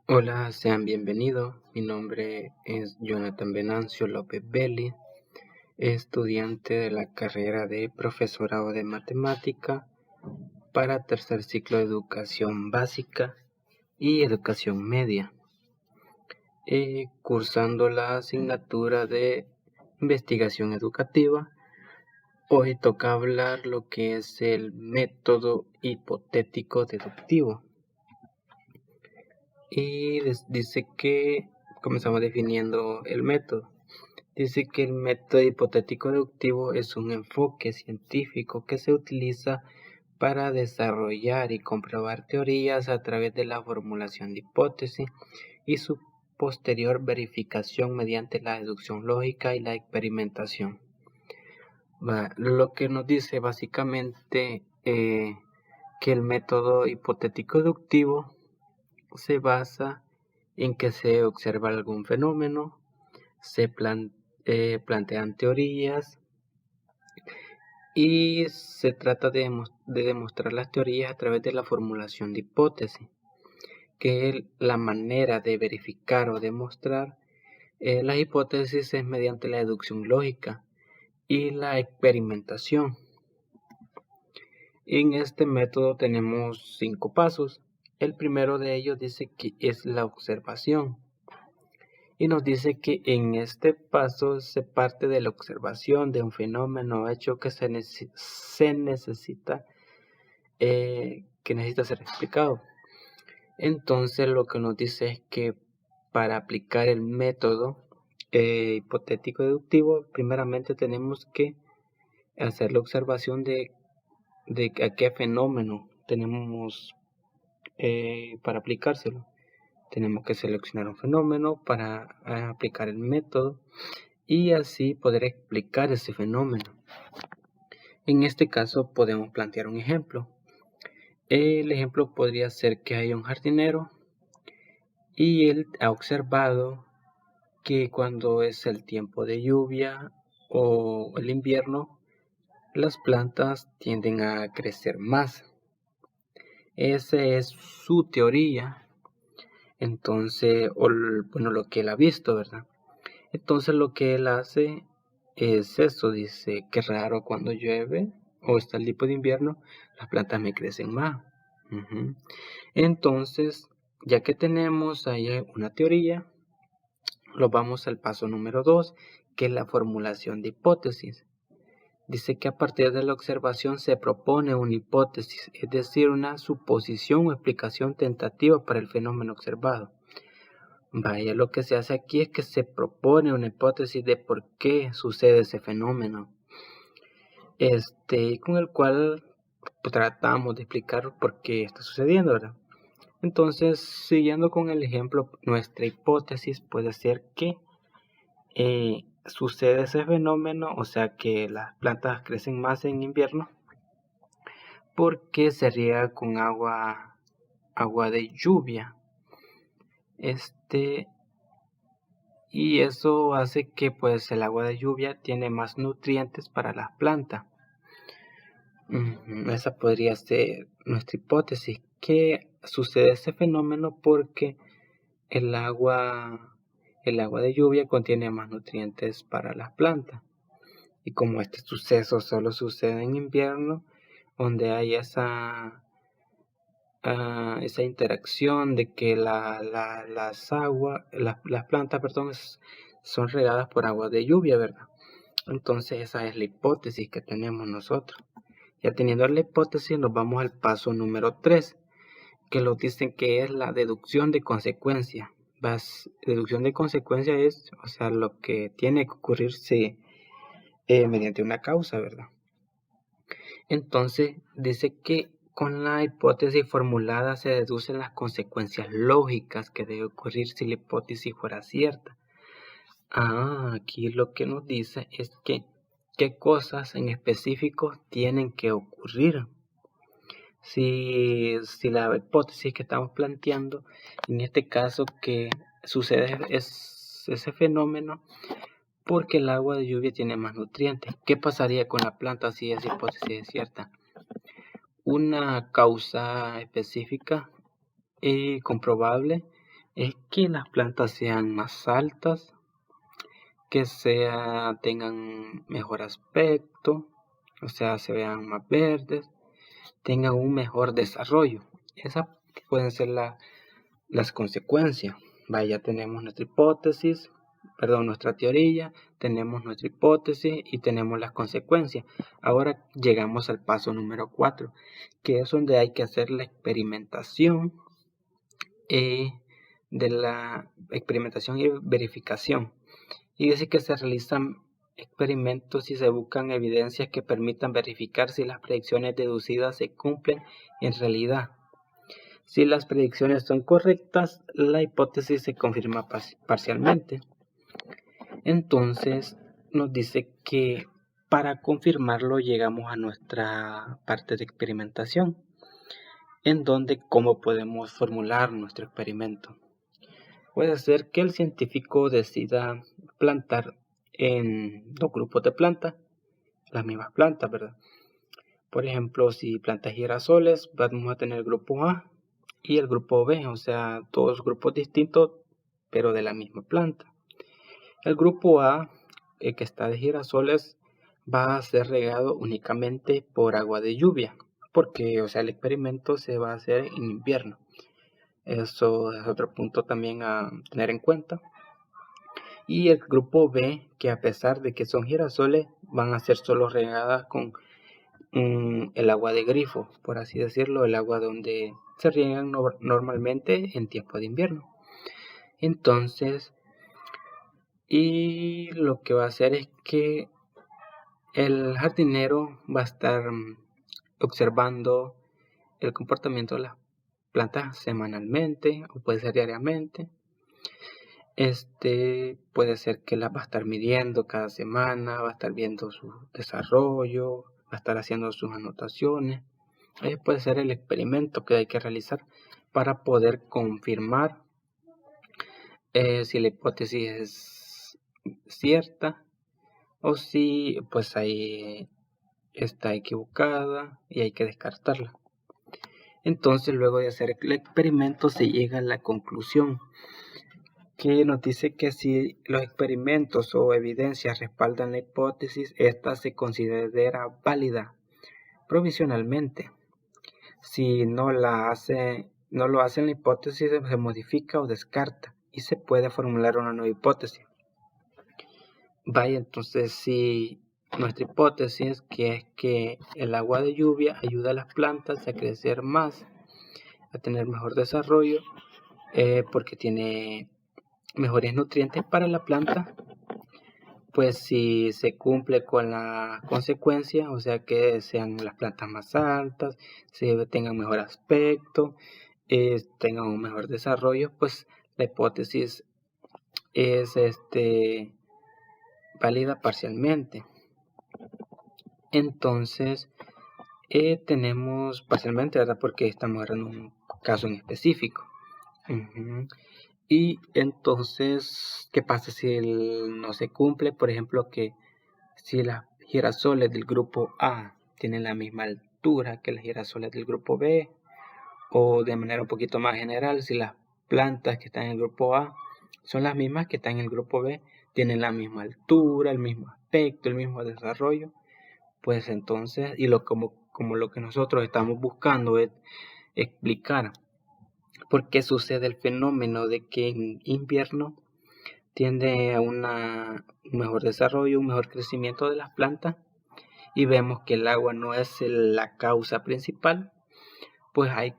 Hola, sean bienvenidos. Mi nombre es Jonathan Venancio López Belli, estudiante de la carrera de Profesorado de Matemática para tercer ciclo de Educación Básica y Educación Media, cursando la asignatura de Investigación Educativa. Hoy toca hablar lo que es el método hipotético deductivo. Y dice que comenzamos definiendo el método. Dice que el método hipotético deductivo es un enfoque científico que se utiliza para desarrollar y comprobar teorías a través de la formulación de hipótesis y su posterior verificación mediante la deducción lógica y la experimentación. Lo que nos dice básicamente que el método hipotético deductivo se basa en que se observa algún fenómeno, se plantean teorías y se trata de demostrar las teorías a través de la formulación de hipótesis, que es la manera de verificar o demostrar las hipótesis es mediante la deducción lógica y la experimentación. En este método tenemos 5 pasos. El primero de ellos dice que es la observación. Y nos dice que en este paso se parte de la observación de un fenómeno hecho que necesita ser explicado. Entonces lo que nos dice es que para aplicar el método hipotético deductivo, primeramente tenemos que hacer la observación de a qué fenómeno tenemos para aplicárselo. Tenemos que seleccionar un fenómeno para aplicar el método y así poder explicar ese fenómeno. En este caso podemos plantear un ejemplo. El ejemplo podría ser que hay un jardinero y él ha observado que cuando es el tiempo de lluvia o el invierno, las plantas tienden a crecer más. Esa es su teoría. Entonces, lo que él ha visto, ¿verdad? Entonces lo que él hace es eso, dice, que raro cuando llueve o está el tipo de invierno, las plantas me crecen más. Entonces, ya que tenemos ahí una teoría, lo vamos al paso número 2, que es la formulación de hipótesis. Dice que a partir de la observación se propone una hipótesis, es decir, una suposición o explicación tentativa para el fenómeno observado. Vaya, lo que se hace aquí es que se propone una hipótesis de por qué sucede ese fenómeno, con el cual tratamos de explicar por qué está sucediendo, ¿verdad? Entonces, siguiendo con el ejemplo, nuestra hipótesis puede ser que sucede ese fenómeno, o sea que las plantas crecen más en invierno, porque se riega con agua de lluvia. Y eso hace que pues el agua de lluvia tiene más nutrientes para las plantas. Esa podría ser nuestra hipótesis, que sucede ese fenómeno porque el agua de lluvia contiene más nutrientes para las plantas. Y como este suceso solo sucede en invierno, donde hay esa interacción de que las plantas, son regadas por agua de lluvia, ¿verdad? Entonces esa es la hipótesis que tenemos nosotros. Ya teniendo la hipótesis, nos vamos al paso número 3, que lo dicen que es la deducción de consecuencia. Deducción de consecuencia es, o sea, lo que tiene que ocurrirse mediante una causa, ¿verdad? Entonces dice que con la hipótesis formulada se deducen las consecuencias lógicas que debe ocurrir si la hipótesis fuera cierta. Aquí lo que nos dice es que qué cosas en específico tienen que ocurrir. Si la hipótesis que estamos planteando, en este caso que sucede ese fenómeno porque el agua de lluvia tiene más nutrientes. ¿Qué pasaría con la planta si esa hipótesis es cierta? Una causa específica y comprobable es que las plantas sean más altas, que tengan mejor aspecto, o sea, se vean más verdes, tengan un mejor desarrollo. Esas pueden ser las consecuencias. Vaya, tenemos nuestra hipótesis, nuestra teoría, tenemos nuestra hipótesis y tenemos las consecuencias. Ahora llegamos al paso número 4, que es donde hay que hacer la experimentación de la experimentación y verificación. Y dice que se realizan experimentos y se buscan evidencias que permitan verificar si las predicciones deducidas se cumplen en realidad. Si las predicciones son correctas, la hipótesis se confirma parcialmente. Entonces nos dice que para confirmarlo llegamos a nuestra parte de experimentación, en donde cómo podemos formular nuestro experimento. Puede ser que el científico decida plantar en 2 grupos de plantas, las mismas plantas, ¿verdad? Por ejemplo, si plantas girasoles, vamos a tener el grupo A y el grupo B, o sea, 2 grupos distintos, pero de la misma planta. El grupo A, que está de girasoles, va a ser regado únicamente por agua de lluvia, porque, o sea, el experimento se va a hacer en invierno. Eso es otro punto también a tener en cuenta. Y el grupo B, que a pesar de que son girasoles, van a ser solo regadas con el agua de grifo, por así decirlo, el agua donde se riegan normalmente en tiempo de invierno. Entonces, y lo que va a hacer es que el jardinero va a estar observando el comportamiento de las plantas semanalmente o puede ser diariamente. Puede ser que las va a estar midiendo cada semana, va a estar viendo su desarrollo, va a estar haciendo sus anotaciones. Ese puede ser el experimento que hay que realizar para poder confirmar si la hipótesis es cierta o si pues ahí está equivocada y hay que descartarla. Entonces, luego de hacer el experimento se llega a la conclusión que nos dice que si los experimentos o evidencias respaldan la hipótesis, esta se considera válida provisionalmente. Si no lo hace la hipótesis, se modifica o descarta y se puede formular una nueva hipótesis. Vaya, entonces si nuestra hipótesis, que es que el agua de lluvia ayuda a las plantas a crecer más, a tener mejor desarrollo, porque tiene mejores nutrientes para la planta, pues si se cumple con la consecuencia, o sea que sean las plantas más altas, tengan mejor aspecto, tengan un mejor desarrollo, pues la hipótesis es válida parcialmente. Entonces tenemos parcialmente, ¿verdad? Porque estamos agarrando un caso en específico. Y entonces, ¿qué pasa si no se cumple? Por ejemplo, que si las girasoles del grupo A tienen la misma altura que las girasoles del grupo B, o de manera un poquito más general, si las plantas que están en el grupo A son las mismas que están en el grupo B, tienen la misma altura, el mismo aspecto, el mismo desarrollo, pues entonces, como lo que nosotros estamos buscando es explicar por qué sucede el fenómeno de que en invierno tiende a un mejor desarrollo, un mejor crecimiento de las plantas, y vemos que el agua no es la causa principal, pues hay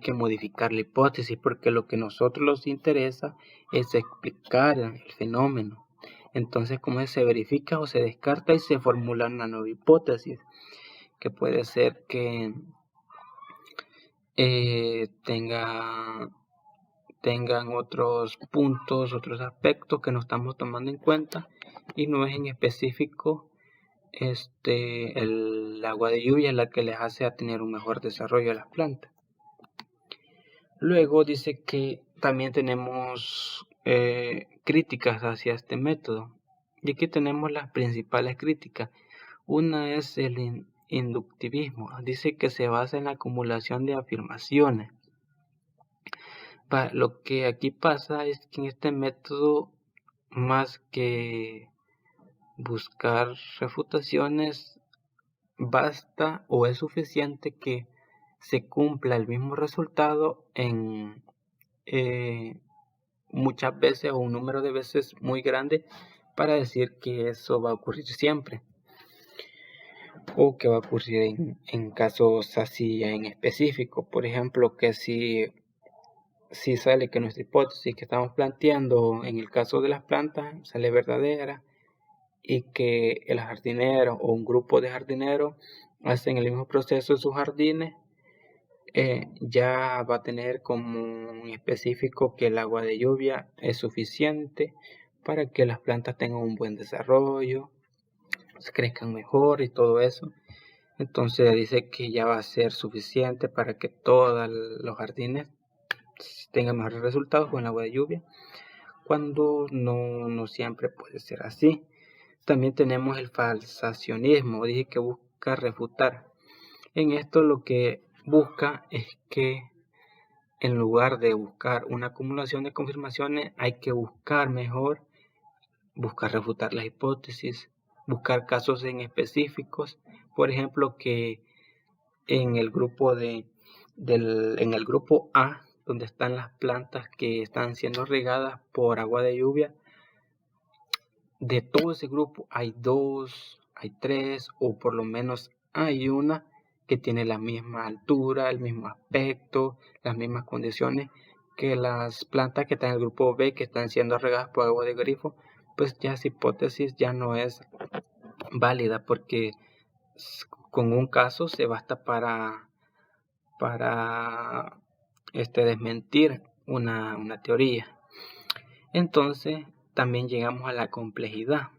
que modificar la hipótesis, porque lo que a nosotros nos interesa es explicar el fenómeno. Entonces, ¿cómo se verifica o se descarta y se formula una nueva hipótesis? Que puede ser que tengan otros puntos, otros aspectos que no estamos tomando en cuenta, y no es en específico el agua de lluvia la que les hace a tener un mejor desarrollo a las plantas. Luego dice que también tenemos críticas hacia este método, y aquí tenemos las principales críticas. Una es el inductivismo. Dice que se basa en la acumulación de afirmaciones. Lo que aquí pasa es que en este método, más que buscar refutaciones, basta o es suficiente que se cumpla el mismo resultado en muchas veces o un número de veces muy grande para decir que eso va a ocurrir siempre o que va a ocurrir en casos así en específico. Por ejemplo, que si sale que nuestra hipótesis que estamos planteando en el caso de las plantas sale verdadera y que el jardinero o un grupo de jardineros hacen el mismo proceso en sus jardines, ya va a tener como un específico que el agua de lluvia es suficiente para que las plantas tengan un buen desarrollo, se crezcan mejor y todo eso. Entonces dice que ya va a ser suficiente para que todos los jardines tengan mejores resultados con el agua de lluvia, cuando no siempre puede ser así. También tenemos el falsacionismo, dije que busca refutar. En esto lo que busca es que en lugar de buscar una acumulación de confirmaciones, hay que buscar mejor, buscar refutar las hipótesis, buscar casos en específicos. Por ejemplo, que en el grupo en el grupo A, donde están las plantas que están siendo regadas por agua de lluvia, de todo ese grupo hay 2, hay 3 o por lo menos hay una que tiene la misma altura, el mismo aspecto, las mismas condiciones que las plantas que están en el grupo B, que están siendo regadas por agua de grifo. Pues ya esa hipótesis ya no es válida, porque con un caso se basta para desmentir una teoría. Entonces también llegamos a la complejidad,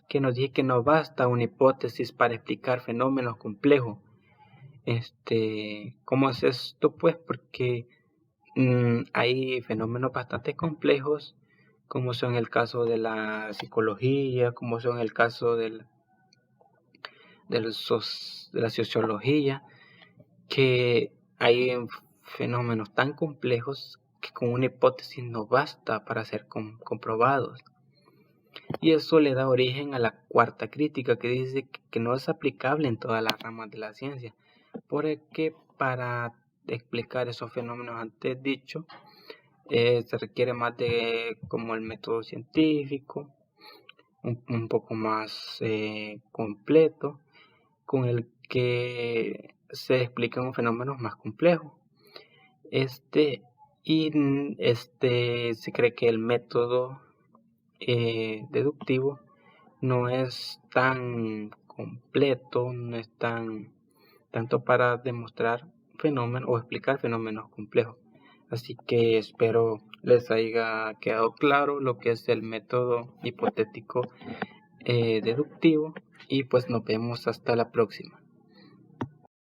que nos dice que no basta una hipótesis para explicar fenómenos complejos. ¿Cómo es esto? Pues porque hay fenómenos bastante complejos, como son el caso de la psicología, como son el caso de la sociología, que hay fenómenos tan complejos que con una hipótesis no basta para ser comprobados. Y eso le da origen a la cuarta crítica, que dice que no es aplicable en todas las ramas de la ciencia, porque para explicar esos fenómenos antes dichos se requiere más de como el método científico, un poco más completo, con el que se explican fenómenos más complejos. Se cree que el método deductivo no es tan completo, no es tanto para demostrar fenómenos o explicar fenómenos complejos. Así que espero les haya quedado claro lo que es el método hipotético deductivo, y pues nos vemos hasta la próxima.